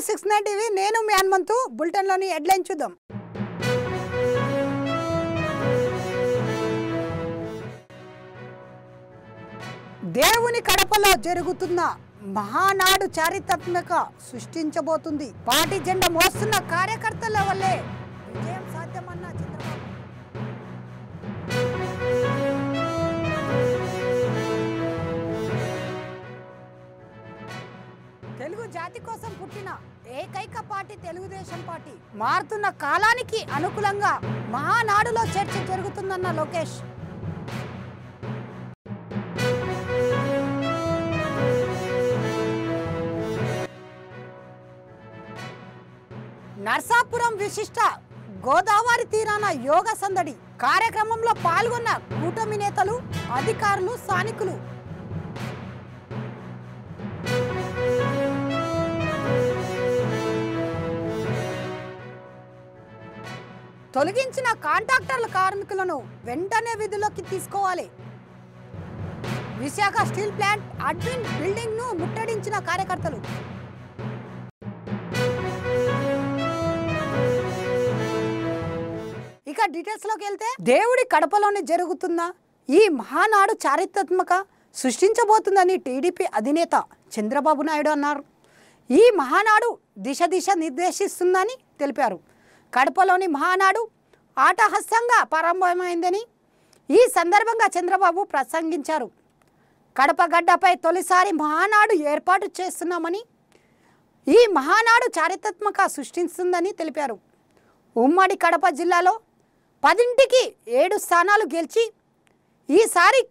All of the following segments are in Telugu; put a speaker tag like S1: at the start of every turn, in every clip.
S1: 69 టీవీ నేను మీ హనుమంతు బులెటిన్లోని హెడ్లైన్ చూద్దాం. దేవుని కడపలో జరుగుతున్న మహానాడు చారిత్రాత్మక సృష్టించబోతుంది. పార్టీ జెండా మోస్తున్న కార్యకర్తల వల్లే విజయం సాధ్యమన్న చంద్రబాబు. తెలుగు జాతి కోసం పుట్టిన ఏకైక పార్టీ తెలుగుదేశం పార్టీ. మారుతున్న కాలానికి అనుకూలంగా మహానాడులో చర్చ జరుగుతుందన్న లోకేష్. నర్సాపురం విశిష్ట గోదావరి తీరాన యోగ సందడి కార్యక్రమంలో పాల్గొన్న కూటమి నేతలు, అధికారులు, స్థానికులు. తొలగించిన కాంట్రాక్టర్ల కార్మికులను వెంటనే విధుల్లోకి తీసుకోవాలి. Visakha steel plant admin building ను ముట్టడించిన కార్యకర్తలు. ఇక డీటెయిల్స్ లోకి వెళ్తే, దేవుడి కడపలోనే జరుగుతున్న ఈ మహానాడు చారిత్రాత్మక సృష్టించబోతుందని టీడీపీ అధినేత చంద్రబాబు నాయుడు అన్నారు. ఈ మహానాడు దిశ నిర్దేశిస్తుందని తెలిపారు. కడపలోని మహానాడు ఆటహస్యంగా ప్రారంభమైందని ఈ సందర్భంగా చంద్రబాబు ప్రసంగించారు. కడప గడ్డపై తొలిసారి మహానాడు ఏర్పాటు చేస్తున్నామని, ఈ మహానాడు చారిత్రాత్మక సృష్టిస్తుందని తెలిపారు. ఉమ్మడి కడప జిల్లాలో 10కి 7 స్థానాలు గెలిచి ఈసారి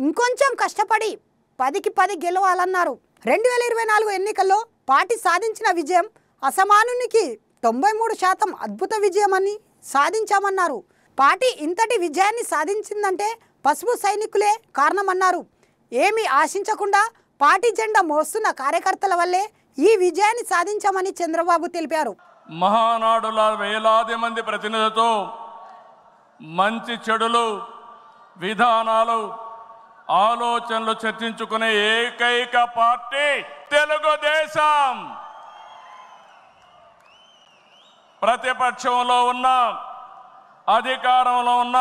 S1: ఇంకొంచెం కష్టపడి 10కి 10 గెలవాలన్నారు. 2024 ఎన్నికల్లో పార్టీ సాధించిన విజయం అసమానునికి 93% అద్భుత విజయమని సాధించామన్నారు. పార్టీ ఇంతటి విజయాన్ని సాధించిందంటే పసుపు సైనికులే కారణమన్నారు. ఏమీ ఆశించకుండా పార్టీ జెండా మోస్తున్న కార్యకర్తల వల్లే ఈ విజయాన్ని సాధించామని చంద్రబాబు తెలిపారు.
S2: మహానాడుల వేలాది మంది ప్రతినిధులతో మంచి చెడులు, విధానాలు, ఆలోచనలు చర్చించుకునే ఏకైక పార్టీ తెలుగుదేశం. ప్రతిపక్షంలో ఉన్న, అధికారంలో ఉన్న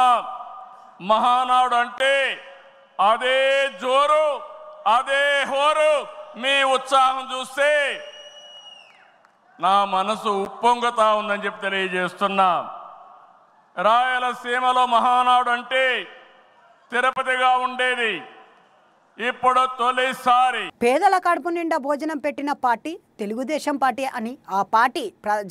S2: మహానాడు అంటే అదే జోరు, అదే హోరు. మీ ఉత్సాహం చూస్తే నా మనసు ఉప్పొంగుతా ఉందని చెప్పి తెలియజేస్తున్నా. రాయలసీమలో మహానాడు అంటే తిరుపతిగా ఉండేది, ఇప్పుడు తొలిసారి
S1: పేదల కడుపు నిండా భోజనం పెట్టిన పార్టీ తెలుగుదేశం పార్టీ అని ఆ పార్టీ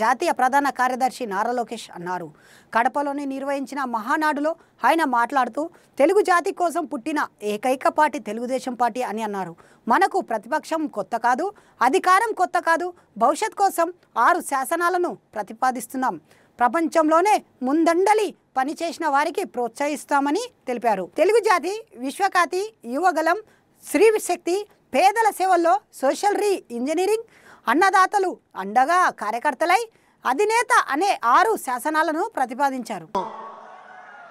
S1: జాతీయ ప్రధాన కార్యదర్శి నారా లోకేష్ అన్నారు. కడపలోని నిర్వహించిన మహానాడులో ఆయన మాట్లాడుతూ తెలుగు జాతి కోసం పుట్టిన ఏకైక పార్టీ తెలుగుదేశం పార్టీ అని అన్నారు. మనకు ప్రతిపక్షం కొత్త కాదు, అధికారం కొత్త కాదు, భవిష్యత్ కోసం 6 శాసనాలను ప్రతిపాదిస్తున్నాం. ప్రపంచంలోనే ముందండలి పనిచేసిన వారికి ప్రోత్సహిస్తామని తెలిపారు. తెలుగు జాతి విశ్వఖ్యాతి, యువగలం, స్త్రీ శక్తి, పేదల సేవల్లో సోషల్ ఇంజనీరింగ్, అన్నదాతలు అండగా కార్యకర్తలై అధినేత అనే 6 శాసనాలను ప్రతిపాదించారు.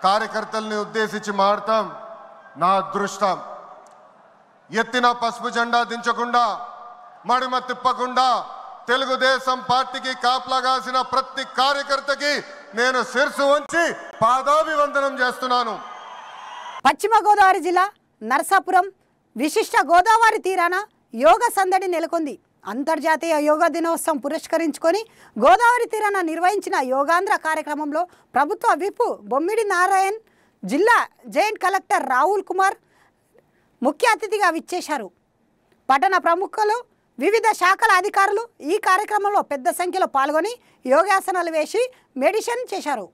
S3: కార్యకర్తల్ని ఉద్దేశించి మాడతాం. నా అదృష్టం, ఎత్తిన పసుపు జెండా దించకుండా, మడిమ తిప్పకుండా తెలుగుదేశం పార్టీకి కాపలాగాసిన ప్రతి కార్యకర్తకి నేను శిరసు వంచి పాదాభివందనం చేస్తున్నాను.
S1: పశ్చిమ గోదావరి జిల్లా నరసాపురం విశిష్ట గోదావరి తీరాన యోగ సందడి నెలకొంది. అంతర్జాతీయ యోగా దినోత్సవం పురస్కరించుకొని గోదావరి తీరాన నిర్వహించిన యోగాంధ్ర కార్యక్రమంలో ప్రభుత్వ విప్ బొమ్మిడి నారాయణ్, జిల్లా జాయింట్ కలెక్టర్ రాహుల్ కుమార్ ముఖ్య అతిథిగా విచ్చేశారు. పట్టణ ప్రముఖులు, వివిధ శాఖల అధికారులు ఈ కార్యక్రమంలో పెద్ద సంఖ్యలో పాల్గొని యోగాసనాలు వేసి మెడిటేషన్ చేశారు.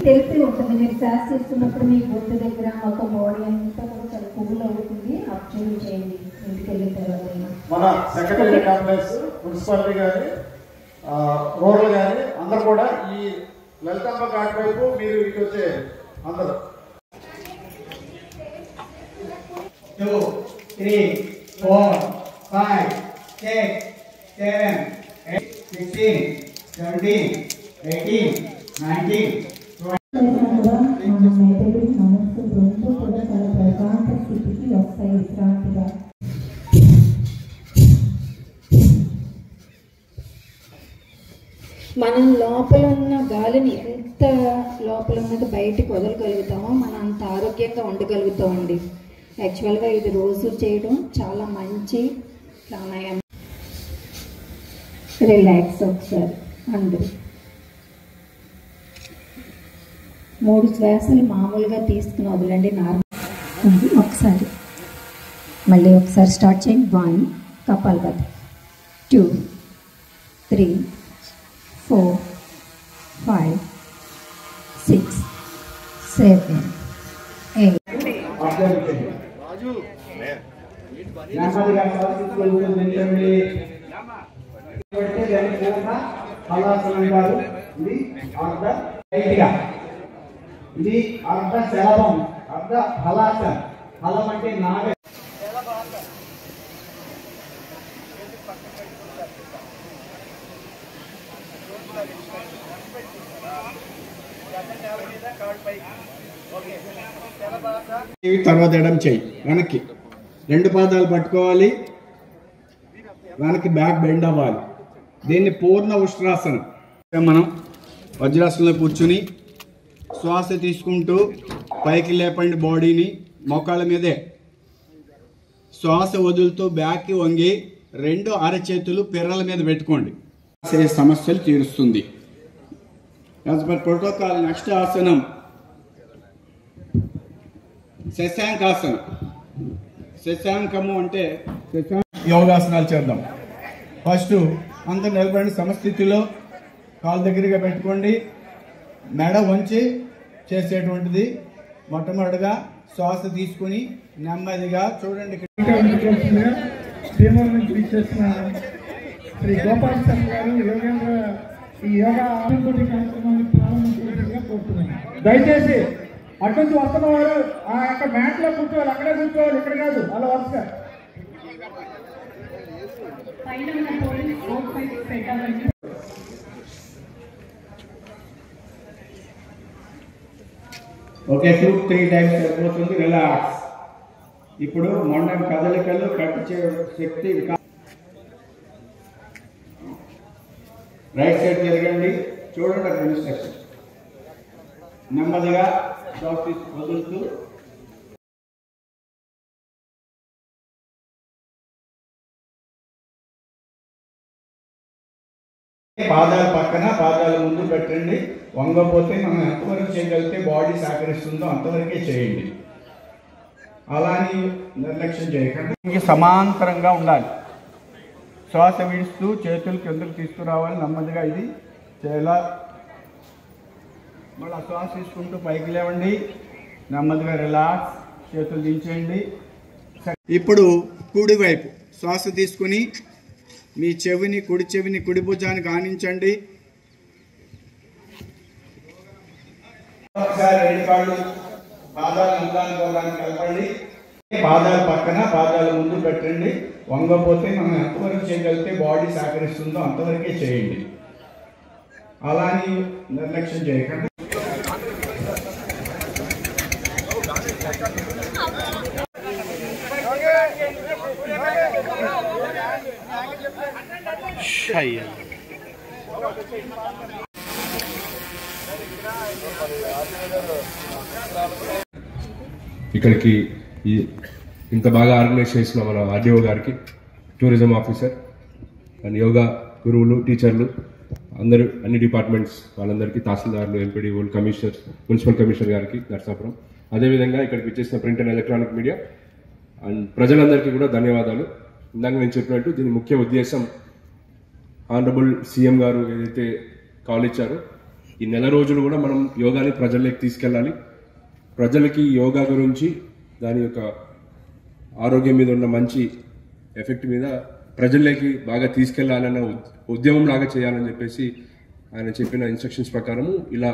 S4: తెలిసి ఉంటుంది, మీరు శ్వాస చేస్తున్నప్పుడు మీ గుర్తు దగ్గర ఒక బాడీ అంతా కూడా చాలా కూల్ అవుతుంది. అబ్జర్వ్ చేయండి ఇంటికి వెళ్ళిన తర్వాత.
S5: మన సెక్రటరీ కాంప్లెక్స్, మున్సిపాలిటీ కానీ, రోడ్లు కానీ అందరూ కూడా ఈ లలితమ్మ ఘాట్ వైపు మీరు ఇటు వచ్చే అందరూ 2, 3, 4
S6: 5, 6, 7, 8, 16, 17, 18, 19, 20.
S4: కూడా మన మెదడు మనస్సు రెండు కూడా చాలా ప్రశాంత స్థితికి వస్తాయి విశ్రాంతిగా. మనం లోపల ఉన్న గాలిని ఎంత లోపల ఉన్నది బయటకు వదలగలుగుతామో మనం అంత ఆరోగ్యంగా ఉండగలుగుతామండి. యాక్చువల్గా ఇది రోజు చేయడం చాలా మంచి ప్రాణాయామం. రిలాక్స్ ఒకసారి అందరూ 3 శ్వాసలు మామూలుగా తీసుకుని వదలండి. నార్మల్ ఒకసారి మళ్ళీ ఒకసారి స్టార్ట్ చేయండి. 1 కపాలభాతి, 2, 3, 4, 5, 6, 7, 8.
S6: నెమ్మదిగా శ్వాస నించండి. హలాసనం అంటారు. ఇది అర్ధ లైట్గా, ఇది అర్ధ శలభం, అర్ధ హలాసనం. హలం అంటే నాగ. తర్వాత ఎడం చెయ్యి వెనక్కి, 2 పాదాలు పట్టుకోవాలి, వెనక్కి బ్యాక్ బెండ్ అవ్వాలి. దీన్ని పూర్ణ ఉష్ట్రాసనం. మనం వజ్రాసనంలో కూర్చుని శ్వాస తీసుకుంటూ పైకి లేపండి బాడీని, మోకాళ్ళ మీదే శ్వాస వదులుతూ బ్యాక్కి వంగి 2 అరచేతులు పిర్రల మీద పెట్టుకోండి. సమస్యలు తీరుస్తుంది. యాజ్ పర్ ప్రోటోకాల్ నెక్స్ట్ ఆసనం శశాంకాసనం. శశాంకము అంటే యోగాసనాలు చేద్దాం. ఫస్ట్ అంతా నిలబడి సమస్థితిలో కాలు దగ్గరగా పెట్టుకోండి. మెడ వంచి చేసేటువంటిది. మొట్టమొదటిగా శ్వాస తీసుకుని నెమ్మదిగా చూడండి.
S5: భీమవరం నుంచి విచ్చేసిన శ్రీ గోపాల్ శర్మ గారు యోగేంద్ర ఈ యోగా ఆనందోటి కార్యక్రమాన్ని ప్రారంభించగా కోరుతున్నాను. దయచేసి అటు నుంచి వస్తున్న వారు ఆ యొక్క మ్యాట్లో కూర్చోవాలి, అక్కడే కూర్చోవాలి, ఇక్కడ కాదు, అలా వరుసగా.
S6: ఓకే, 2-3 టైమ్స్ సరిపోతుంది. రిలాక్స్. ఇప్పుడు మొండం కదలికలు కట్టించే శక్తి. రైట్ సైడ్ తిరగండి, చూడండి అక్కడ ఇన్స్ట్రక్షన్. నెమ్మదిగా శ్వాస వదులుతూ పాదాలు పక్కన, పాదాలు ముందు పెట్టండి. వంగపోతే మనం ఎంతవరకు చేయగలిగితే బాడీ సహకరిస్తుందో అంతవరకే చేయండి. అలాని నిర్లక్ష్యం చేయకండి. సమాంతరంగా ఉండాలి. శ్వాస విడుస్తూ చేతులు కిందకు తీసుకురావాలి నెమ్మదిగా. ఇది చేయాలా. మళ్ళీ శ్వాస తీసుకుంటూ పైకి లేవండి, నెమ్మదిగా రిలాక్స్, చేతులు దించేయండి. ఇప్పుడు కుడివైపు శ్వాస తీసుకుని మీ చెవిని, కుడి చెవిని కుడి భుజానికి ఆనించండి. ఒకసారి 2 కాళ్ళు పాదాలు ముందానికి కలపండి. పాదాలు పక్కన, పాదాలు ముందు పెట్టండి. వంగపోతే మనం ఎంతవరకు చేయగలిగితే బాడీ సహకరిస్తుందో అంతవరకే చేయండి. అలాని నిర్లక్ష్యం చేయకండి.
S7: ఇక్కడికి ఇంత బాగా ఆర్గనైజ్ చేసిన మన ఆర్డీఓ గారికి, టూరిజం ఆఫీసర్ అండ్ యోగా గురువులు, టీచర్లు అందరూ, అన్ని డిపార్ట్మెంట్స్ వాళ్ళందరికీ, తహసీల్దార్లు, ఎంపీడీఓలు, కమిషనర్స్, మున్సిపల్ కమిషనర్ గారికి నర్సాపురం, అదేవిధంగా ఇక్కడికి వచ్చేసిన print and electronic media and ప్రజలందరికీ కూడా ధన్యవాదాలు. ఇందాక నేను చెప్పినట్టు దీని ముఖ్య ఉద్దేశం ఆనరబుల్ సీఎం గారు ఏదైతే కాల్ ఇచ్చారో, ఈ నెల రోజులు కూడా మనం యోగాని ప్రజల్లోకి తీసుకెళ్ళాలి. ప్రజలకి యోగా గురించి, దాని యొక్క ఆరోగ్యం మీద ఉన్న మంచి ఎఫెక్ట్ మీద ప్రజల్లోకి బాగా తీసుకెళ్లాలన్న ఉద్యమం లాగా చేయాలని చెప్పేసి ఆయన చెప్పిన ఇన్స్ట్రక్షన్స్ ప్రకారము ఇలా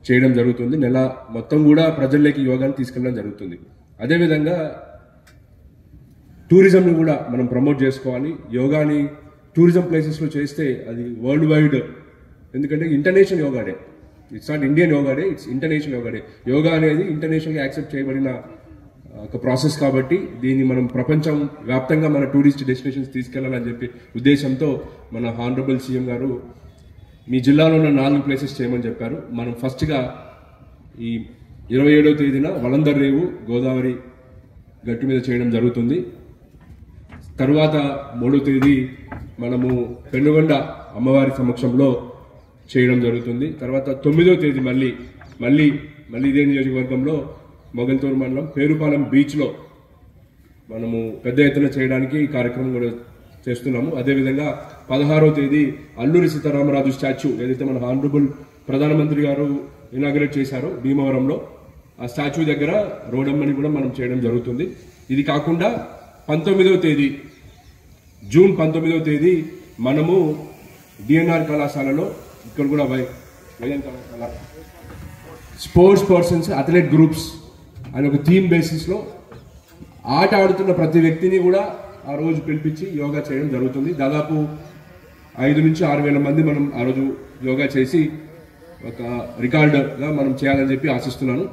S7: చేయడం జరుగుతుంది. నెల మొత్తం కూడా ప్రజల్లోకి యోగాని తీసుకెళ్ళడం జరుగుతుంది. అదేవిధంగా టూరిజంని కూడా మనం ప్రమోట్ చేసుకోవాలి. యోగాని టూరిజం ప్లేసెస్లో చేస్తే అది వరల్డ్ వైడ్, ఎందుకంటే international yoga day, it's not Indian yoga day, it's international yoga day. Yoga అనేది ఇంటర్నేషనల్గా యాక్సెప్ట్ చేయబడిన ఒక ప్రాసెస్ కాబట్టి దీన్ని మనం ప్రపంచం వ్యాప్తంగా మన టూరిస్ట్ డెస్టినేషన్స్ తీసుకెళ్లాలని చెప్పి ఉద్దేశంతో మన హానరబుల్ సీఎం గారు మీ జిల్లాలో ఉన్న 4 ప్లేసెస్ చేయమని చెప్పారు. మనం ఫస్ట్గా ఈ 27వ తేదీన వలందర్ రేవు గోదావరి గట్టు మీద చేయడం జరుగుతుంది. తరువాత 3వ తేదీ మనము పెనుగొండ అమ్మవారి సమక్షంలో చేయడం జరుగుతుంది. తర్వాత 9వ తేదీ మళ్ళీ ఇదే నియోజకవర్గంలో మొగల్తూరు మండలం పేరుపాలెం బీచ్లో మనము పెద్ద ఎత్తున చేయడానికి ఈ కార్యక్రమం కూడా చేస్తున్నాము. అదేవిధంగా 16వ తేదీ అల్లూరి సీతారామరాజు స్టాచ్యూ ఏదైతే మన హానరబుల్ ప్రధానమంత్రి గారు ఇనాగ్రేట్ చేశారో భీమవరంలో, ఆ స్టాచ్యూ దగ్గర రోడమ్మని కూడా మనం చేయడం జరుగుతుంది. ఇది కాకుండా 19వ తేదీ జూన్ 19వ తేదీ మనము డిఎన్ఆర్ కళాశాలలో ఇక్కడ కూడా వైఎన్ కళాశాల స్పోర్ట్స్ పర్సన్స్ అథ్లెట్ గ్రూప్స్ అని ఒక థీమ్ బేసిస్లో ఆట ఆడుతున్న ప్రతి వ్యక్తిని కూడా ఆ రోజు పిలిపించి యోగా చేయడం జరుగుతుంది. దాదాపు 5 నుంచి 6 వేల మంది మనం ఆ రోజు యోగా చేసి ఒక రికార్డుగా మనం చేయాలని చెప్పి ఆశిస్తున్నాను.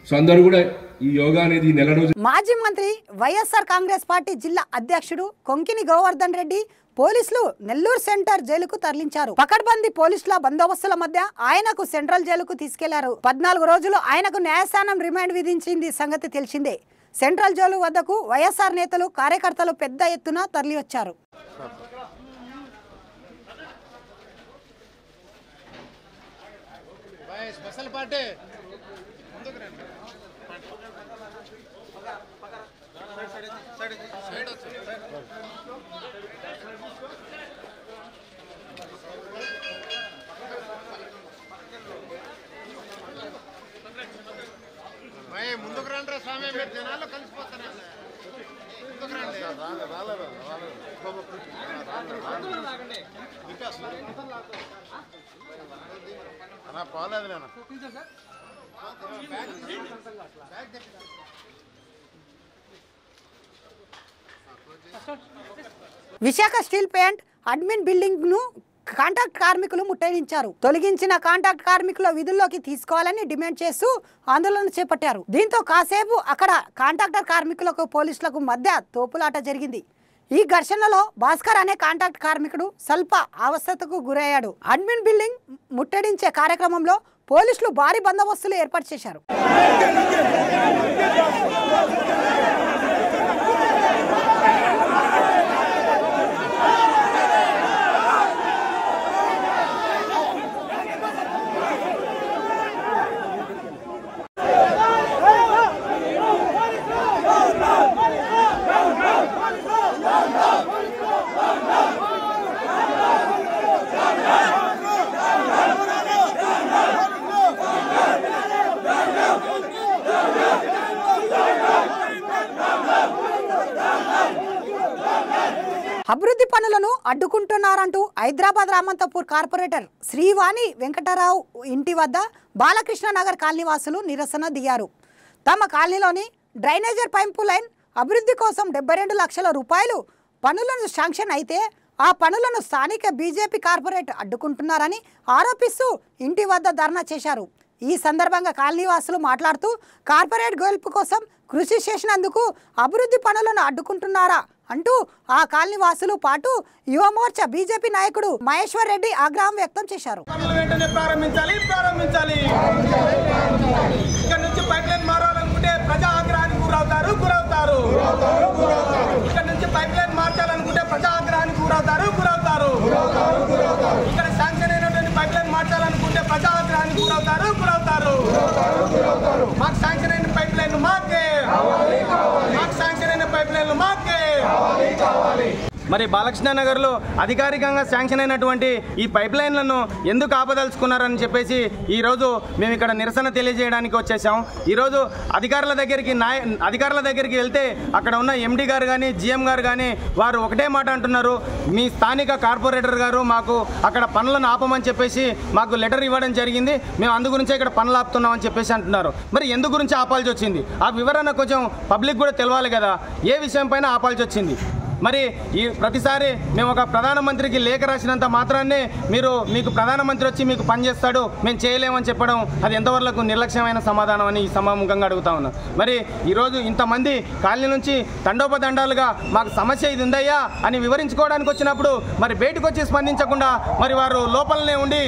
S7: సో అందరూ కూడా ఈ యోగా అనేది నెల రోజు.
S1: మాజీ మంత్రి వైఎస్ఆర్ కాంగ్రెస్ పార్టీ జిల్లా అధ్యక్షుడు కొంకిని గోవర్ధన్ రెడ్డి పోలీసులు నెల్లూరు సెంటర్ జైలుకు తరలించారు. పకడ్బందీ పోలీసుల బందోబస్తుల మధ్య ఆయనకు సెంట్రల్ జైలుకు తీసుకెళ్లారు. 14 రోజులు ఆయనకు న్యాయస్థానం రిమాండ్ విధించింది సంగతి తెలిసిందే. సెంట్రల్ జైలు వద్దకు వైఎస్ఆర్ నేతలు కార్యకర్తలు పెద్ద ఎత్తున తరలివచ్చారు.
S3: ముందుకు రండి స్వామి, మీరు జనాల్లో కలిసిపోతారు. ముందుకు రండి. పోలేదు నేను.
S1: Visakha steel plant admin building ను కాంట్రాక్ట్ కార్మికులు ముట్టడించారు. తొలగించిన కాంట్రాక్ట్ కార్మికుల విధుల్లోకి తీసుకోవాలని డిమాండ్ చేస్తూ ఆందోళన చేపట్టారు. దీంతో కాసేపు అక్కడ కాంట్రాక్టర్ కార్మికులకు పోలీసులకు మధ్య తోపులాట జరిగింది. ఈ ఘర్షణలో భాస్కర్ అనే కాంట్రాక్ట్ కార్మికుడు స్వల్ప అవస్థతకు గురయ్యాడు. అడ్మిన్ బిల్డింగ్ ముట్టడించే కార్యక్రమంలో పోలీసులు భారీ బందోబస్తులు ఏర్పాటు చేశారు. అభివృద్ధి పనులను అడ్డుకుంటున్నారంటూ హైదరాబాద్ రామంతపూర్ కార్పొరేటర్ శ్రీవాణి వెంకటరావు ఇంటి వద్ద బాలకృష్ణ నగర్ కాలనీ వాసులు నిరసన దిగారు. తమ కాలనీలోని డ్రైనేజర్ పైపు లైన్ అభివృద్ధి కోసం 72 లక్షల రూపాయలు పనులను శాంక్షన్ అయితే ఆ పనులను స్థానిక బీజేపీ కార్పొరేట్ అడ్డుకుంటున్నారని ఆరోపిస్తూ ఇంటి వద్ద ధర్నా చేశారు. ఈ సందర్భంగా కాలనీ వాసులు మాట్లాడుతూ కార్పొరేట్ గెలుపు కోసం కృషి చేసినందుకు అభివృద్ధి పనులను అడ్డుకుంటున్నారా అంటూ ఆ కాలనీ వాసులు పాటు యువమోర్చా బీజేపీ నాయకుడు మహేశ్వర్ రెడ్డి ఆగ్రహం వ్యక్తం చేశారు.
S8: మరి బాలకృష్ణ నగర్లో అధికారికంగా శాంక్షన్ అయినటువంటి ఈ పైప్ లైన్లను ఎందుకు ఆపదలుచుకున్నారని చెప్పేసి ఈరోజు మేము ఇక్కడ నిరసన తెలియజేయడానికి వచ్చేసాం. ఈరోజు అధికారుల దగ్గరికి వెళ్తే అక్కడ ఉన్న ఎండి గారు కానీ జిఎం గారు కానీ వారు ఒకటే మాట అంటున్నారు, మీ స్థానిక కార్పొరేటర్ గారు మాకు అక్కడ పనులను ఆపమని చెప్పేసి మాకు లెటర్ ఇవ్వడం జరిగింది, మేము అందు గురించే ఇక్కడ పనులు ఆపుతున్నామని చెప్పేసి అంటున్నారు. మరి ఎందు గురించి ఆపాల్సి వచ్చింది ఆ వివరణ కొంచెం పబ్లిక్ కూడా తెలవాలి కదా, ఏ విషయం పైన ఆపాల్సి వచ్చింది. మరి ఈ ప్రతిసారి మేము ఒక ప్రధానమంత్రికి లేఖ రాసినంత మాత్రాన్నే మీకు ప్రధానమంత్రి వచ్చి మీకు పని చేస్తాడు మేము చేయలేమని చెప్పడం అది ఎంతవరకు నిర్లక్ష్యమైన సమాధానం అని ఈ సమాముఖంగా అడుగుతా ఉన్నాం. మరి ఈరోజు ఇంతమంది కాలనీ నుంచి తండోపతండాలుగా మాకు సమస్య ఇది ఉందయ్యా అని వివరించుకోవడానికి వచ్చినప్పుడు మరి బయటకు వచ్చి స్పందించకుండా మరి వారు లోపలనే ఉండి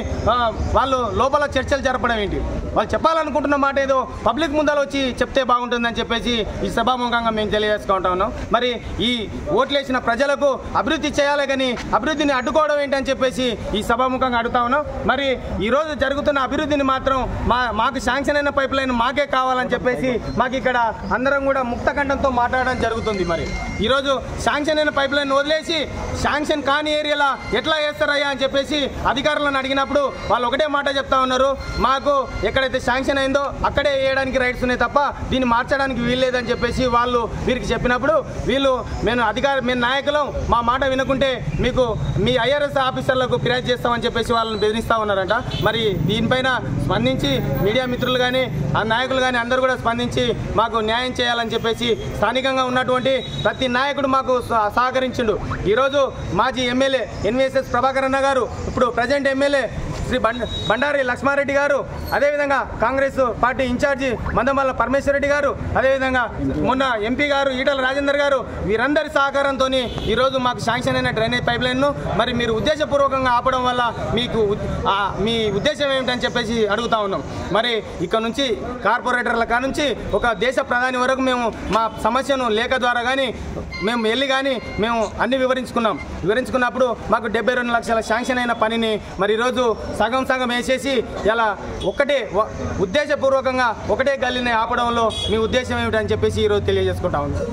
S8: వాళ్ళు లోపల చర్చలు జరపడం ఏంటి? వాళ్ళు చెప్పాలనుకుంటున్న మాట ఏదో పబ్లిక్ ముందర వచ్చి చెప్తే బాగుంటుందని చెప్పేసి ఈ సభాముఖంగా మేము తెలియజేసుకుంటా ఉన్నాం. మరి ఈ ఓట్లేసిన ప్రజలకు అభివృద్ధి చేయాలి కానీ అభివృద్ధిని అడ్డుకోవడం ఏంటని చెప్పేసి ఈ సభాముఖంగా అడుగుతా ఉన్నాం. మరి ఈరోజు జరుగుతున్న అభివృద్ధిని మాత్రం మాకు శాంక్షన్ అయిన పైప్ లైన్ మాకే కావాలని చెప్పేసి మాకు ఇక్కడ అందరం కూడా ముక్తకంఠంతో మాట్లాడడం జరుగుతుంది. మరి ఈరోజు శాంక్షన్ అయిన పైప్ లైన్ వదిలేసి శాంక్షన్ కాని ఏరియాలో ఎట్లా వేస్తారయ్యా అని చెప్పేసి అధికారులను అడిగినప్పుడు వాళ్ళు ఒకటే మాట చెప్తా ఉన్నారు, మాకు ఎక్కడైతే శాంక్షన్ అయిందో అక్కడే వేయడానికి రైట్స్ ఉన్నాయి తప్ప దీన్ని మార్చడానికి వీల్లేదని చెప్పేసి వాళ్ళు వీరికి చెప్పినప్పుడు వీళ్ళు మేము నాయకులం మా మాట వినుకుంటే మీకు మీ ఐఆర్ఎస్ ఆఫీసర్లకు ఫిర్యాదు చేస్తామని చెప్పేసి వాళ్ళని బెదిరిస్తూ ఉన్నారంట. మరి దీనిపైన స్పందించి మీడియా మిత్రులు కానీ ఆ నాయకులు కానీ అందరూ కూడా స్పందించి మాకు న్యాయం చేయాలని చెప్పేసి స్థానికంగా ఉన్నటువంటి ప్రతి నాయకుడు మాకు సహకరించిండు. ఈరోజు మాజీ ఎమ్మెల్యే ఎన్విఎస్ఎస్ ప్రభాకర్ అన్న గారు, ఇప్పుడు ప్రజెంట్ ఎమ్మెల్యే శ్రీ బండారి లక్ష్మారెడ్డి గారు, అదేవిధంగా కాంగ్రెస్ పార్టీ ఇన్ఛార్జి మందమల్ల పరమేశ్వర రెడ్డి గారు, అదేవిధంగా మొన్న ఎంపీ గారు ఈటల రాజేందర్ గారు, వీరందరి సహకారంతో ఈరోజు మాకు శాంక్షన్ అయిన డ్రైనేజ్ పైప్ లైన్ను మరి మీరు ఉద్దేశపూర్వకంగా ఆపడం వల్ల మీకు మీ ఉద్దేశం ఏమిటని చెప్పేసి అడుగుతా ఉన్నాం. మరి ఇక్కడ నుంచి కార్పొరేటర్ల కానుంచి ఒక దేశ ప్రధాని వరకు మేము మా సమస్యను లేఖ ద్వారా కానీ మేము వెళ్ళి కానీ మేము అన్ని వివరించుకున్నప్పుడు మాకు 72 లక్షల శాంక్షన్ అయిన పనిని మరి ఈరోజు సగం వేసేసి ఇలా ఒకటే ఉద్దేశపూర్వకంగా ఒకటే గల్లీని ఆపడంలో మీ ఉద్దేశం ఏమిటని చెప్పేసి ఈరోజు తెలియజేసుకుంటా ఉన్నాం.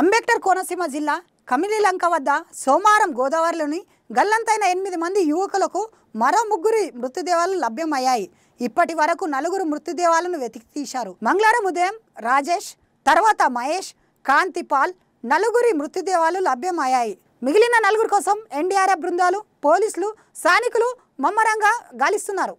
S1: అంబేద్కర్ కోనసీమ జిల్లా కమిలిలంక వద్ద సోమవారం గోదావరిలోని గల్లంతైన 8 మంది యువకులకు మరో 3 మృతదేహాలు లభ్యమయ్యాయి. ఇప్పటి వరకు 4 మృతదేహాలను వెతికి తీశారు. మంగళవారం ఉదయం రాజేష్, తర్వాత మహేష్, కాంతిపాల్ 4 మృతదేహాలు లభ్యమయ్యాయి. మిగిలిన 4 కోసం ఎన్డీఆర్ఎఫ్ బృందాలు, పోలీసులు, స్థానికులు ముమ్మరంగా గాలిస్తున్నారు.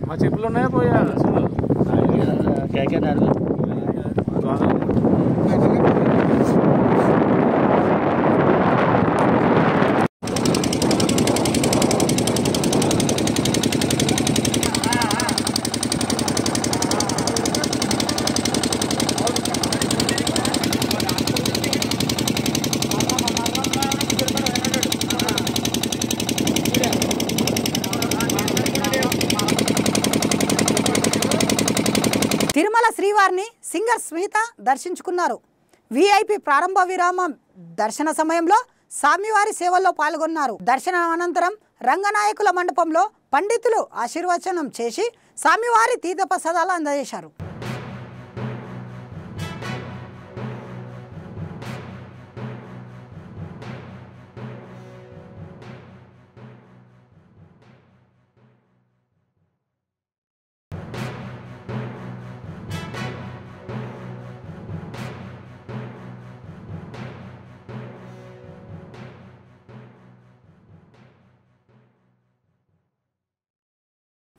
S9: మా చెప్పులు ఉన్నాయా పోయా
S1: తిరుమల శ్రీవారిని సింగర్ స్మిత దర్శించుకున్నారు. విఐపి ప్రారంభ విరామం దర్శన సమయంలో స్వామివారి సేవల్లో పాల్గొన్నారు. దర్శనం అనంతరం రంగనాయకుల మండపంలో పండితులు ఆశీర్వచనం చేసి స్వామివారి తీర్థప్రసాదాలు అందజేశారు.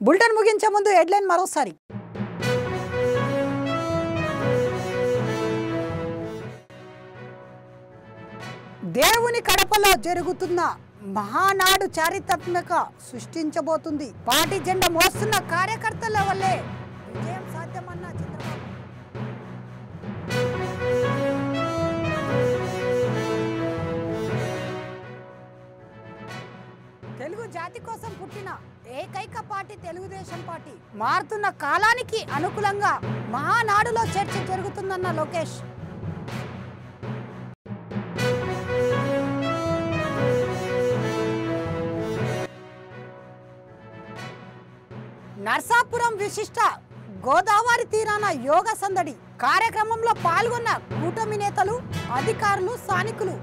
S1: బులెటిన్ ముగించే ముందు హెడ్లైన్ మరోసారి. దేవుని కడపలో జరుగుతున్న మహానాడు చారిత్రాత్మక సృష్టించబోతుంది. పార్టీ జెండా మోస్తున్న కార్యకర్తల వల్లే విజయం సాధ్యమన్న చంద్రబాబు. తెలుగు జాతి కోసం పుట్టిన ఏకైక పార్టీ తెలుగుదేశం పార్టీ. మారుతున్న కాలానికి అనుకూలంగా మహానాడులో చర్చ జరుగుతుందన్న లోకేష్. నర్సాపురం విశిష్ట గోదావరి తీరాన యోగ సందడి కార్యక్రమంలో పాల్గొన్న కూటమి నేతలు, అధికారులు, స్థానికులు.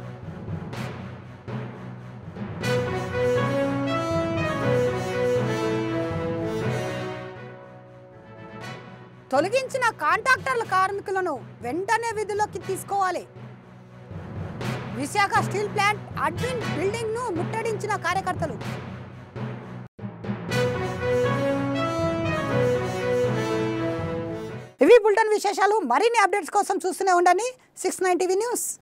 S1: తొలగించిన కాంట్రాక్టర్ల కార్మికులను వెంటనే విధుల్లోకి తీసుకోవాలి. Visakha steel plant admin building ను ముట్టడించిన కార్యకర్తలు. ఇవి బులెటిన్ విశేషాలు. మరిన్ని అప్డేట్స్ కోసం చూస్తూనే ఉండండి 690 న్యూస్.